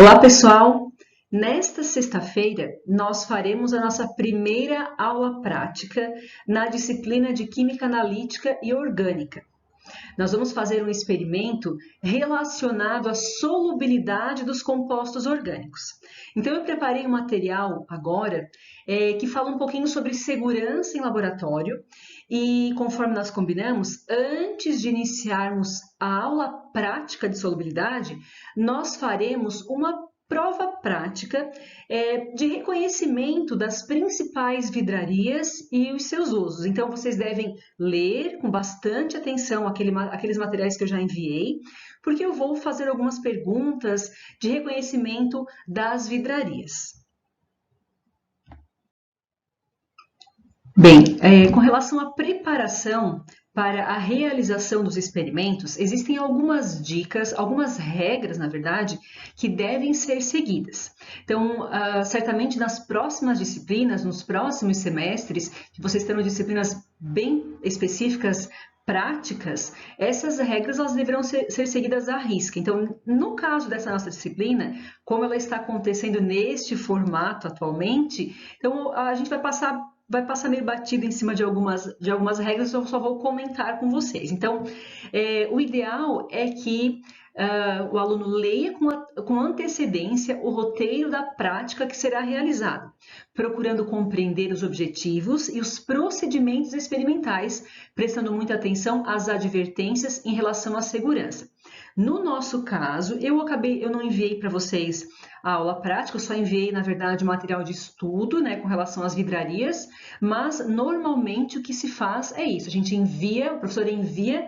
Olá, pessoal! Nesta sexta-feira, nós faremos a nossa primeira aula prática na disciplina de Química Analítica e Orgânica. Nós vamos fazer um experimento relacionado à solubilidade dos compostos orgânicos. Então, eu preparei um material agora que fala um pouquinho sobre segurança em laboratório e, conforme nós combinamos, antes de iniciarmos a aula prática de solubilidade, nós faremos uma prova prática de reconhecimento das principais vidrarias e os seus usos. Então, vocês devem ler com bastante atenção aqueles materiais que eu já enviei, porque eu vou fazer algumas perguntas de reconhecimento das vidrarias. Bem, com relação à preparação para a realização dos experimentos, existem algumas dicas, algumas regras, na verdade, que devem ser seguidas. Então, certamente nas próximas disciplinas, nos próximos semestres, que vocês terão disciplinas bem específicas, práticas, essas regras elas deverão ser seguidas à risca. Então, no caso dessa nossa disciplina, como ela está acontecendo neste formato atualmente, então a gente vai passar meio batido em cima de algumas regras, eu só vou comentar com vocês. Então, o ideal é que o aluno leia com antecedência o roteiro da prática que será realizada, procurando compreender os objetivos e os procedimentos experimentais, prestando muita atenção às advertências em relação à segurança. No nosso caso, eu não enviei para vocês a aula prática, eu só enviei, na verdade, o material de estudo, né, com relação às vidrarias, mas normalmente o que se faz é isso, o professor envia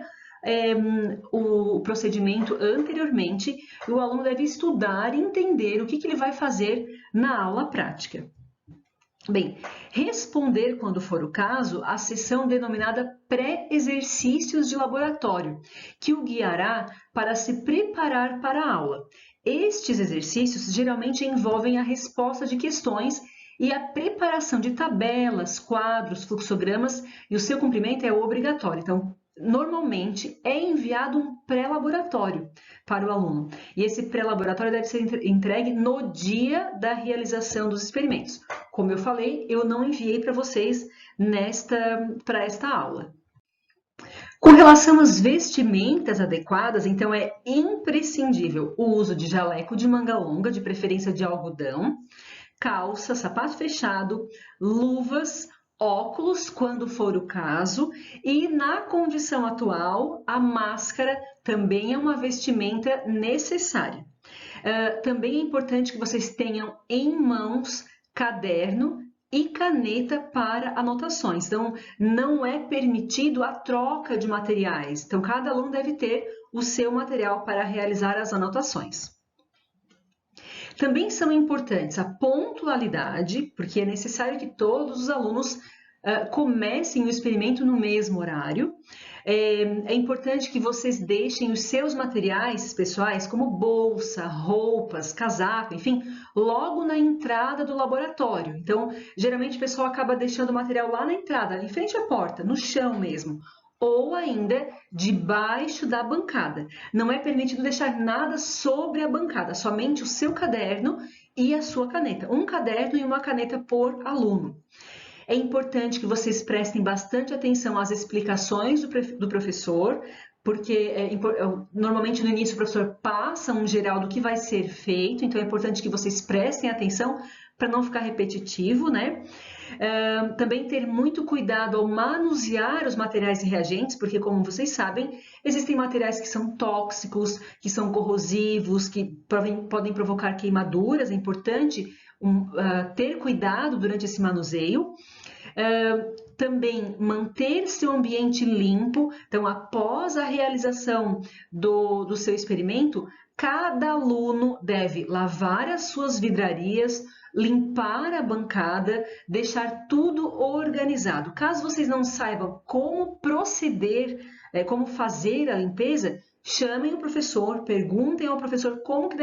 o procedimento anteriormente e o aluno deve estudar e entender o que ele vai fazer na aula prática. Bem, responder, quando for o caso, a sessão denominada pré-exercícios de laboratório, que o guiará para se preparar para a aula. Estes exercícios geralmente envolvem a resposta de questões e a preparação de tabelas, quadros, fluxogramas, e o seu cumprimento é obrigatório. Então, normalmente é enviado um pré-laboratório para o aluno. E esse pré-laboratório deve ser entregue no dia da realização dos experimentos. Como eu falei, eu não enviei para vocês para esta aula. Com relação às vestimentas adequadas, então é imprescindível o uso de jaleco de manga longa, de preferência de algodão, calça, sapato fechado, luvas, óculos, quando for o caso, e na condição atual, a máscara também é uma vestimenta necessária. Também é importante que vocês tenham em mãos caderno e caneta para anotações. Então, não é permitido a troca de materiais. Então, cada aluno deve ter o seu material para realizar as anotações. Também são importantes a pontualidade, porque é necessário que todos os alunos comecem o experimento no mesmo horário. É importante que vocês deixem os seus materiais pessoais, como bolsa, roupas, casaco, enfim, logo na entrada do laboratório. Então, geralmente o pessoal acaba deixando o material lá na entrada, em frente à porta, no chão mesmo, ou ainda debaixo da bancada. Não é permitido deixar nada sobre a bancada, somente o seu caderno e a sua caneta. Um caderno e uma caneta por aluno. É importante que vocês prestem bastante atenção às explicações do professor, porque normalmente no início o professor passa um geral do que vai ser feito, então é importante que vocês prestem atenção para não ficar repetitivo, né? Também ter muito cuidado ao manusear os materiais e reagentes, porque, como vocês sabem, existem materiais que são tóxicos, que são corrosivos, que podem provocar queimaduras. É importante ter cuidado durante esse manuseio. Também manter seu ambiente limpo. Então, após a realização do seu experimento, cada aluno deve lavar as suas vidrarias, limpar a bancada, deixar tudo organizado. Caso vocês não saibam como proceder, como fazer a limpeza, chamem o professor, perguntem ao professor como que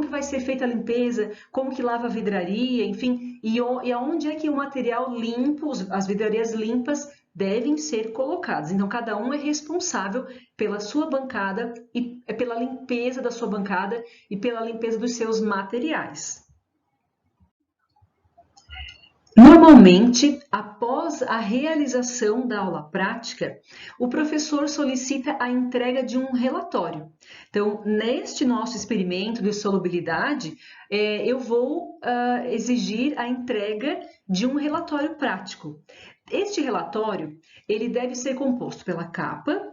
vai ser feita a limpeza, como que lava a vidraria, enfim, e aonde é que o material limpo, as vidrarias limpas, devem ser colocados. Então, cada um é responsável pela sua bancada e pela limpeza da sua bancada e pela limpeza dos seus materiais. Normalmente, após a realização da aula prática, o professor solicita a entrega de um relatório. Então, neste nosso experimento de solubilidade, eu vou exigir a entrega de um relatório prático. Este relatório, ele deve ser composto pela capa,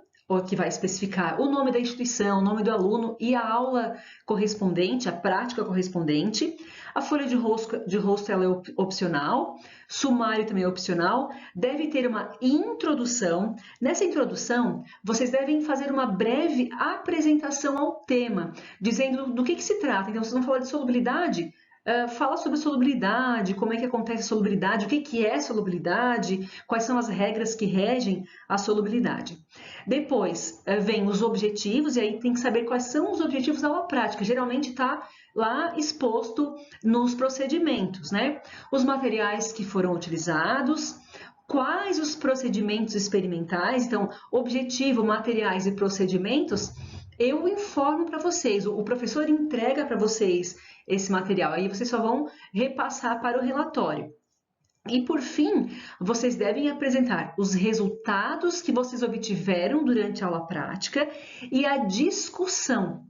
que vai especificar o nome da instituição, o nome do aluno e a aula correspondente, a prática correspondente. A folha de rosto ela é opcional, sumário também é opcional, deve ter uma introdução. Nessa introdução, vocês devem fazer uma breve apresentação ao tema, dizendo do que se trata. Então, vocês vão falar de solubilidade, fala sobre solubilidade, como é que acontece a solubilidade, o que é solubilidade, quais são as regras que regem a solubilidade. Depois, vem os objetivos, e aí tem que saber quais são os objetivos da aula prática. Geralmente está lá exposto nos procedimentos, né? Os materiais que foram utilizados, quais os procedimentos experimentais, então, objetivo, materiais e procedimentos, eu informo para vocês, o professor entrega para vocês esse material, aí vocês só vão repassar para o relatório. E por fim, vocês devem apresentar os resultados que vocês obtiveram durante a aula prática e a discussão.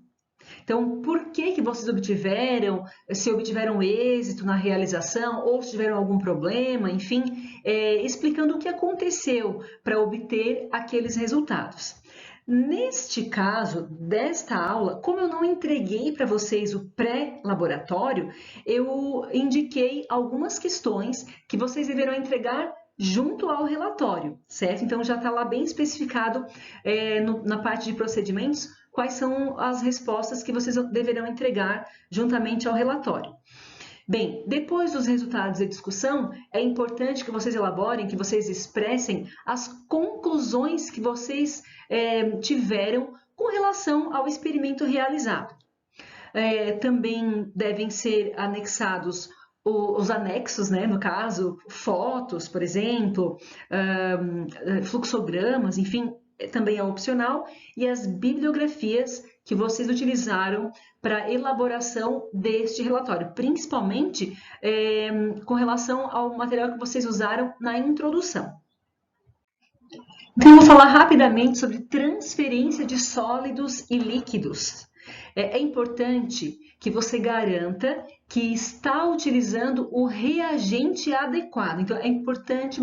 Então, por que vocês obtiveram, se obtiveram êxito na realização ou se tiveram algum problema, enfim, explicando o que aconteceu para obter aqueles resultados. Neste caso, desta aula, como eu não entreguei para vocês o pré-laboratório, eu indiquei algumas questões que vocês deverão entregar junto ao relatório, certo? Então, já está lá bem especificado na parte de procedimentos quais são as respostas que vocês deverão entregar juntamente ao relatório. Bem, depois dos resultados da discussão, é importante que vocês elaborem, que vocês expressem as conclusões que vocês tiveram com relação ao experimento realizado. Também devem ser anexados os anexos, né? No caso, fotos, por exemplo, fluxogramas, enfim, também é opcional, e as bibliografias que vocês utilizaram para a elaboração deste relatório, principalmente com relação ao material que vocês usaram na introdução. Então, eu vou falar rapidamente sobre transferência de sólidos e líquidos. É importante que você garanta que está utilizando o reagente adequado. Então, é importante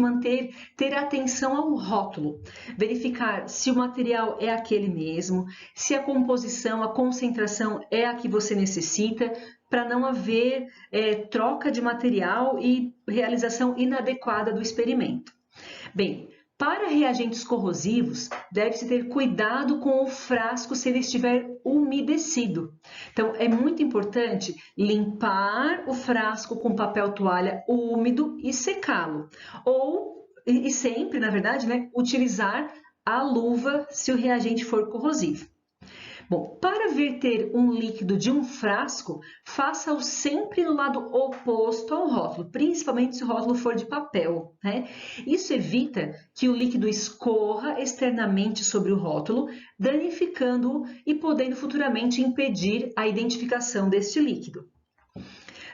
ter atenção ao rótulo, verificar se o material é aquele mesmo, se a composição, a concentração é a que você necessita, para não haver troca de material e realização inadequada do experimento. Bem, para reagentes corrosivos, deve-se ter cuidado com o frasco se ele estiver umedecido. Então, é muito importante limpar o frasco com papel toalha úmido e secá-lo. E sempre, na verdade, né, utilizar a luva se o reagente for corrosivo. Bom, para verter um líquido de um frasco, faça-o sempre no lado oposto ao rótulo, principalmente se o rótulo for de papel, né? Isso evita que o líquido escorra externamente sobre o rótulo, danificando-o e podendo futuramente impedir a identificação deste líquido.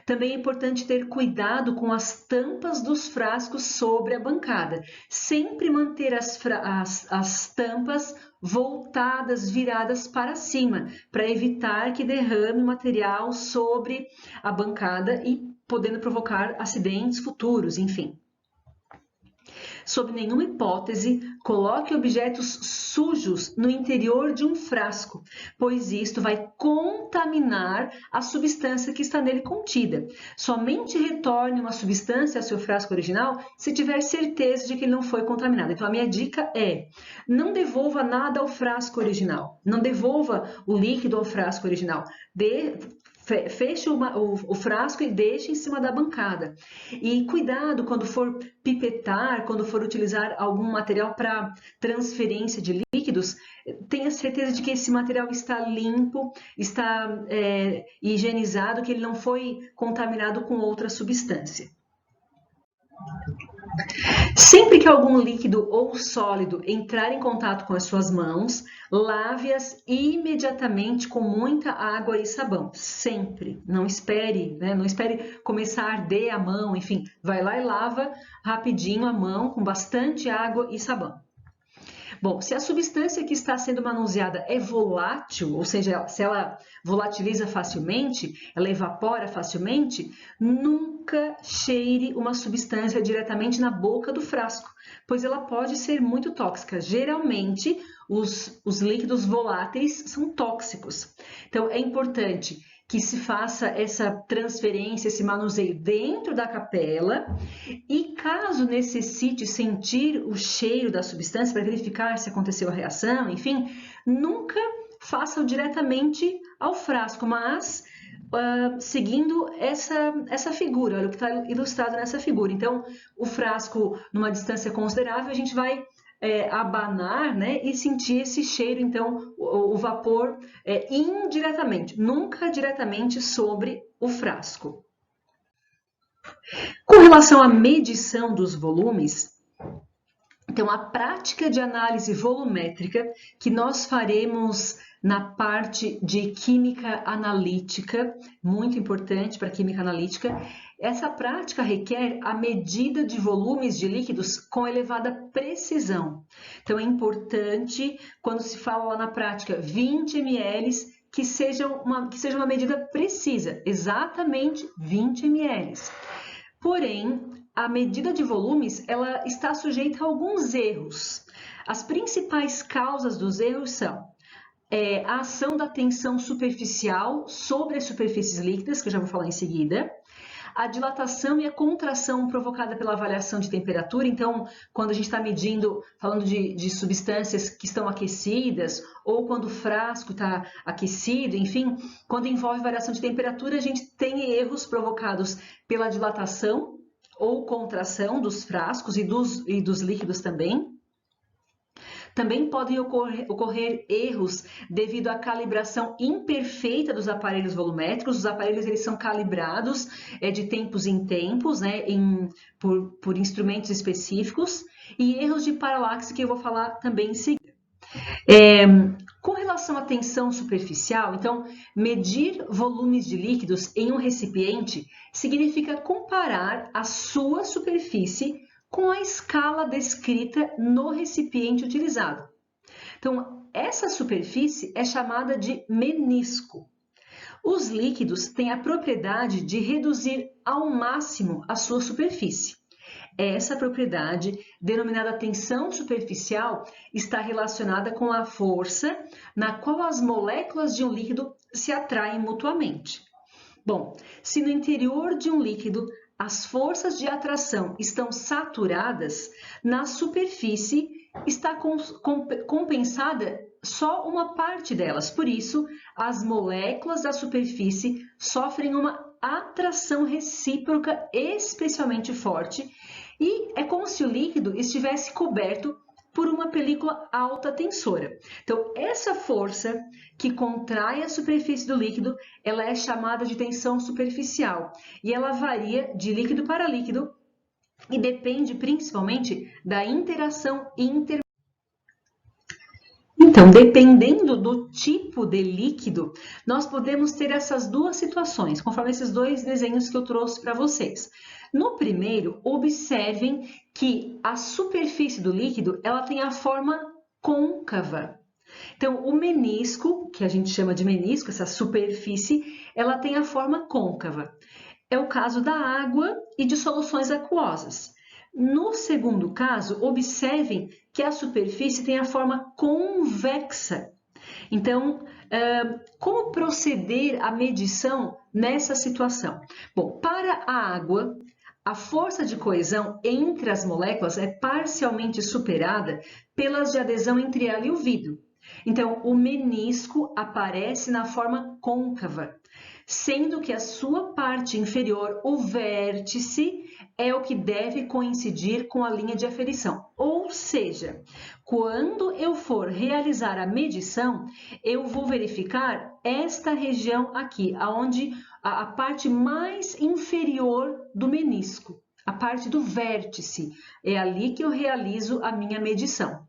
Também é importante ter cuidado com as tampas dos frascos sobre a bancada. Sempre manter as tampas voltadas, viradas para cima, para evitar que derrame material sobre a bancada e podendo provocar acidentes futuros, enfim. Sob nenhuma hipótese, coloque objetos sujos no interior de um frasco, pois isto vai contaminar a substância que está nele contida. Somente retorne uma substância ao seu frasco original se tiver certeza de que ele não foi contaminado. Então, a minha dica é: não devolva nada ao frasco original, não devolva o líquido ao frasco original. Feche o frasco e deixe em cima da bancada. E cuidado quando for pipetar, quando for utilizar algum material para transferência de líquidos, tenha certeza de que esse material está limpo, está higienizado, que ele não foi contaminado com outra substância. Sempre que algum líquido ou sólido entrar em contato com as suas mãos, lave-as imediatamente com muita água e sabão. Sempre. Não espere, né? Não espere começar a arder a mão, enfim. Vai lá e lava rapidinho a mão com bastante água e sabão. Bom, se a substância que está sendo manuseada é volátil, ou seja, se ela volatiliza facilmente, ela evapora facilmente, nunca cheire uma substância diretamente na boca do frasco, pois ela pode ser muito tóxica. Geralmente, os líquidos voláteis são tóxicos. Então, é importante que se faça essa transferência, esse manuseio dentro da capela e caso necessite sentir o cheiro da substância para verificar se aconteceu a reação, enfim, nunca faça-o diretamente ao frasco, mas seguindo essa figura, olha o que está ilustrado nessa figura. Então, o frasco numa distância considerável, a gente vai abanar, né, e sentir esse cheiro, então, o vapor indiretamente, nunca diretamente sobre o frasco. Com relação à medição dos volumes, então a prática de análise volumétrica que nós faremos na parte de química analítica, muito importante para a química analítica, essa prática requer a medida de volumes de líquidos com elevada precisão. Então é importante, quando se fala lá na prática 20 ml, que seja uma medida precisa, exatamente 20 ml. Porém, a medida de volumes ela está sujeita a alguns erros. As principais causas dos erros são a ação da tensão superficial sobre as superfícies líquidas, que eu já vou falar em seguida, a dilatação e a contração provocada pela variação de temperatura. Então, quando a gente está medindo, falando de substâncias que estão aquecidas, ou quando o frasco está aquecido, enfim, quando envolve variação de temperatura, a gente tem erros provocados pela dilatação ou contração dos frascos e dos líquidos também. Também podem ocorrer erros devido à calibração imperfeita dos aparelhos volumétricos. Os aparelhos eles são calibrados de tempos em tempos, né, por instrumentos específicos, e erros de paralaxe que eu vou falar também em seguida. Com relação à tensão superficial, então, medir volumes de líquidos em um recipiente significa comparar a sua superfície com a escala descrita no recipiente utilizado. Então, essa superfície é chamada de menisco. Os líquidos têm a propriedade de reduzir ao máximo a sua superfície. Essa propriedade, denominada tensão superficial, está relacionada com a força na qual as moléculas de um líquido se atraem mutuamente. Bom, se no interior de um líquido as forças de atração estão saturadas, na superfície está compensada só uma parte delas. Por isso, as moléculas da superfície sofrem uma atração recíproca especialmente forte e é como se o líquido estivesse coberto por uma película alta tensora. Então, essa força que contrai a superfície do líquido, ela é chamada de tensão superficial e ela varia de líquido para líquido e depende principalmente da interação intermolecular. Então, dependendo do tipo de líquido, nós podemos ter essas duas situações, conforme esses dois desenhos que eu trouxe para vocês. No primeiro, observem que a superfície do líquido ela tem a forma côncava. Então, o menisco, que a gente chama de menisco, essa superfície, ela tem a forma côncava. É o caso da água e de soluções aquosas. No segundo caso, observem que a superfície tem a forma convexa. Então, como proceder à medição nessa situação? Bom, para a água, a força de coesão entre as moléculas é parcialmente superada pelas de adesão entre ela e o vidro. Então, o menisco aparece na forma côncava, sendo que a sua parte inferior, o vértice, é o que deve coincidir com a linha de aferição. Ou seja, quando eu for realizar a medição, eu vou verificar esta região aqui, onde a parte mais inferior do menisco. a parte do vértice. É ali que eu realizo a minha medição.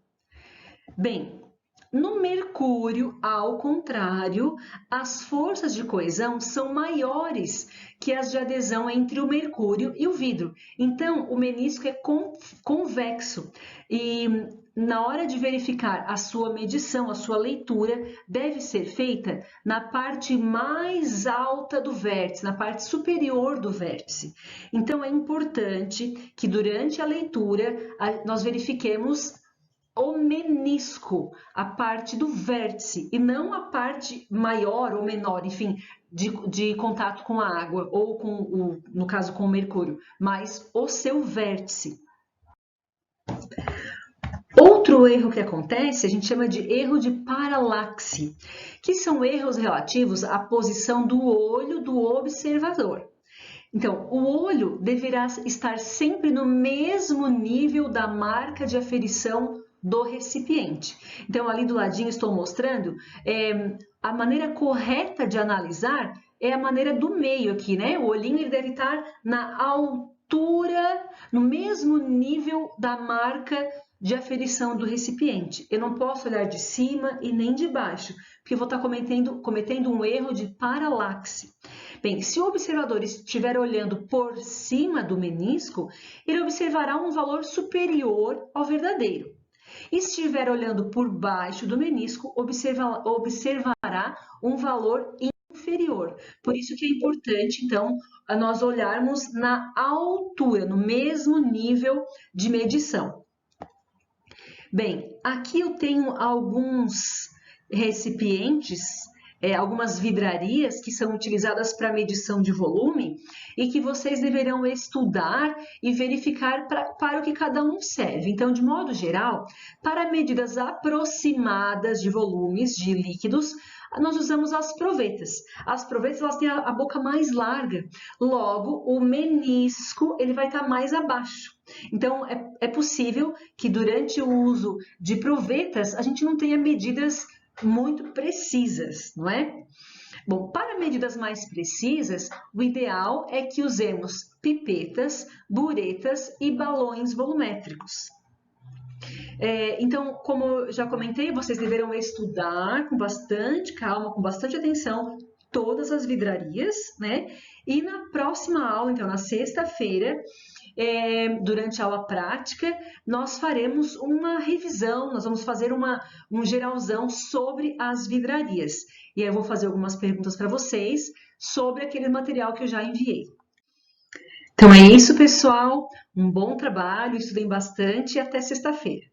Bem, no mercúrio, ao contrário, as forças de coesão são maiores que as de adesão entre o mercúrio e o vidro. Então, o menisco é convexo e na hora de verificar a sua medição, a sua leitura, deve ser feita na parte mais alta do vértice, na parte superior do vértice. Então, é importante que durante a leitura nós verifiquemos o menisco, a parte do vértice, e não a parte maior ou menor, enfim, de contato com a água, ou com no caso com o mercúrio, mas o seu vértice. Outro erro que acontece, a gente chama de erro de paralaxe, que são erros relativos à posição do olho do observador. Então, o olho deverá estar sempre no mesmo nível da marca de aferição do recipiente. Então, ali do ladinho estou mostrando a maneira correta de analisar é a maneira do meio aqui, né? O olhinho ele deve estar na altura, no mesmo nível da marca de aferição do recipiente. Eu não posso olhar de cima e nem de baixo, porque eu vou estar cometendo um erro de paralaxe. Bem, se o observador estiver olhando por cima do menisco, ele observará um valor superior ao verdadeiro. E se estiver olhando por baixo do menisco, observará um valor inferior. Por isso que é importante, então, nós olharmos na altura, no mesmo nível de medição. Bem, aqui eu tenho alguns recipientes, algumas vidrarias que são utilizadas para medição de volume e que vocês deverão estudar e verificar para o que cada um serve. Então, de modo geral, para medidas aproximadas de volumes de líquidos, nós usamos as provetas. As provetas elas têm a boca mais larga, logo o menisco ele vai estar mais abaixo. Então, é possível que durante o uso de provetas a gente não tenha medidas muito precisas, não é? Bom, para medidas mais precisas, o ideal é que usemos pipetas, buretas e balões volumétricos. Então, como eu já comentei, vocês deverão estudar com bastante calma, com bastante atenção, todas as vidrarias, né? E na próxima aula, então, na sexta-feira, durante a aula prática, nós faremos uma revisão, nós vamos fazer um geralzão sobre as vidrarias. E aí eu vou fazer algumas perguntas para vocês sobre aquele material que eu já enviei. Então é isso, pessoal. Um bom trabalho, estudem bastante e até sexta-feira.